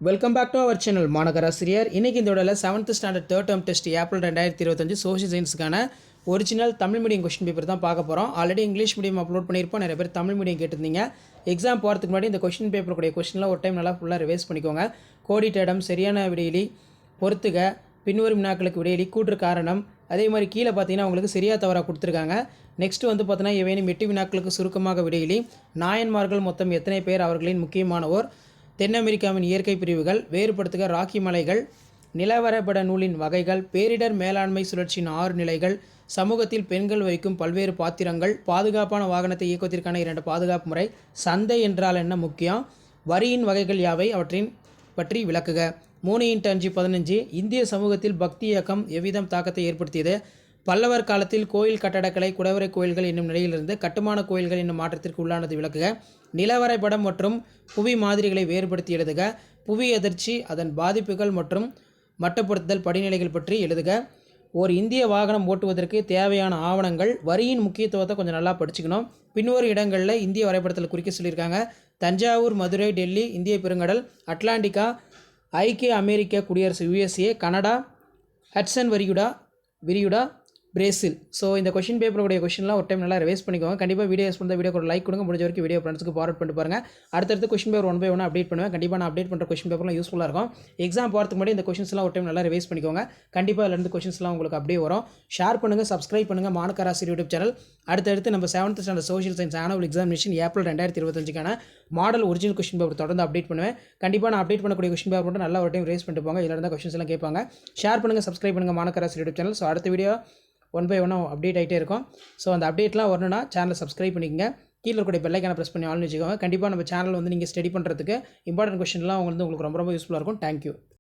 Welcome back to our channel மாநகராசிரியர். இன்றைக்கி இந்த விடல 7th standard third term test April 2025 social சயின்ஸுக்கான original Tamil medium question paper தான் பார்க்க போகிறோம். ஆல்ரெடி இங்கிலீஷ் மீடியம் அப்லோட் பண்ணியிருப்போம். நிறைய பேர் தமிழ் மீடியம் கேட்டிருந்தீங்க. எக்ஸாம் போகிறதுக்கு முன்னாடி இந்த கொஸ்டின் பேப்பர் கூடிய கொஸ்டின்லாம் ஒரு டைம் நல்லா ஃபுல்லாக ரிவைஸ் பண்ணிக்கோங்க. கோடிட்ட சரியான விடையிலி, பொறுத்துக, பின்வரும் வினாக்களுக்கு விடையிலி, கூற்று காரணம், அதே மாதிரி கீழே பார்த்தீங்கன்னா உங்களுக்கு சரியாக தவறாக கொடுத்துருக்காங்க. நெக்ஸ்ட்டு வந்து பார்த்தீங்கன்னா ஏவேனும் 8 வினாக்களுக்கு சுருக்கமாக விடையிலி, நாயன்மார்கள் மொத்தம் எத்தனை பேர், அவர்களின் முக்கியமானவோர், தென் அமெரிக்காவின் இயற்கை பிரிவுகள், வேறுபடுத்துக ராக்கி மலைகள், நிலவரைபட நூலின் வகைகள், பேரிடர் மேலாண்மை சுழற்சியின் 6 நிலைகள், சமூகத்தில் பெண்கள் வகிக்கும் பல்வேறு பாத்திரங்கள், பாதுகாப்பான வாகனத்தை இயக்குவதற்கான 2 பாதுகாப்பு முறை, சந்தை என்றால் என்ன முக்கியம், வரியின் வகைகள் யாவை, அவற்றின் பற்றி விளக்குக. 3x5 15. இந்திய சமூகத்தில் பக்தி இயக்கம் எவ்விதம் தாக்கத்தை ஏற்படுத்தியது? பல்லவர் காலத்தில் கோயில் கட்டடக்கலை குடவரை கோயில்கள் என்னும் நிலையிலிருந்து கட்டுமான கோயில்கள் என்னும் மாற்றத்திற்கு உள்ளானது விளக்குக. நிலவரைபடம் மற்றும் புவி மாதிரிகளை வேறுபடுத்தி எழுதுக. புவி அதிர்ச்சி, அதன் பாதிப்புகள் மற்றும் மட்டப்படுத்துதல் படிநிலைகள் பற்றி எழுதுக. ஒரு இந்திய வாகனம் ஓட்டுவதற்கு தேவையான ஆவணங்கள், வரியின் முக்கியத்துவத்தை கொஞ்சம் நல்லா படிச்சுக்கணும். பின்வரும் இடங்களில் இந்திய வரைபடத்தில் குறிக்க சொல்லியிருக்காங்க. தஞ்சாவூர், மதுரை, டெல்லி, இந்திய பெருங்கடல், அட்லாண்டிகா, ஐக்கிய அமெரிக்க குடியரசு USA, கனடா, ஹட்சன் விரிகுடா, பிரேசில். ஸோ இந்த கொஷின் பேப்பருடைய கொஷின்லாம் ஒரு டைம் நல்லா ரிவைஸ் பண்ணிக்கோங்க. கண்டிப்பாக வீடியோ யூஸ் பண்ணுற வீடியோ ஒரு லைக் கொடுங்க. முடிஞ்ச வரைக்கும் வீடியோ ஃப்ரெண்ட்ஸ்க்கு ஃபார்வர்ட் பண்ணிட்டு பாருங்கள். அடுத்தடுத்து கொஷின் பேப்பர் 1 by 1 அப்டேட் பண்ணுவேன். கண்டிப்பாக நான் அப்டேட் பண்ணுற கொஷின் பேப்பர்லாம் யூஸ்ஃபுல்லாக இருக்கும். எக்ஸாம் போகிறதுக்கு முன்னாடி இந்த கொஷின்ஸ்லாம் ஒரு டைம் நல்லா ரிவைஸ் பண்ணிக்கோங்க. கண்டிப்பாக இருந்து கொஷின்ஸ்லாம் உங்களுக்கு அப்படியே வரும். ஷேர் பண்ணுங்கள், சப்ஸ்கிரைப் பண்ணுங்கள் மாநகராசிரியர் யூடியூப் சேனல். அடுத்தடுத்து நம்ம 7th standard social science annual examination April 2025க்கான மாடல் ஒரிஜினல் கொஷின் பேப்பர் தொடர்ந்து அப்டேட் பண்ணுவேன். கண்டிப்பாக நான் அப்டேட் பண்ணக்கூடிய கொஷின் பேப்பர் மட்டும் நல்லா ஒரு டைம் ரிவைஸ் பண்ணிட்டு போங்க. இதில் இருந்தால் கொஷின்ஸ் எல்லாம் கேட்பாங்க. ஷேர் பண்ணுங்கள், சப்ஸ்கிரைப் பண்ணுங்கள் மாநகராசிரியர் யூடியூப் சேனல். ஸோ அடுத்த வீடியோ 1 by 1 அப்டேட் ஆகிட்டே இருக்கும். ஸோ அந்த அப்டேட்லாம் வரணும்னா சேனலை சப்ஸ்கிரைப் பண்ணிக்கங்க. கீழே இருக்கக்கூடிய பெல்லைக்கான ப்ரெஸ் பண்ணி ஆல்னு வச்சுக்கோங்க. கண்டிப்பாக நம்ம சேனல் வந்து நீங்கள் ஸ்டடி பண்ணுறதுக்கு இம்பார்ட்டன்ட் கொஸ்டின்லாம் உங்களுக்கு ரொம்ப யூஸ்ஃபுல்லாக இருக்கும். தேங்க்யூ.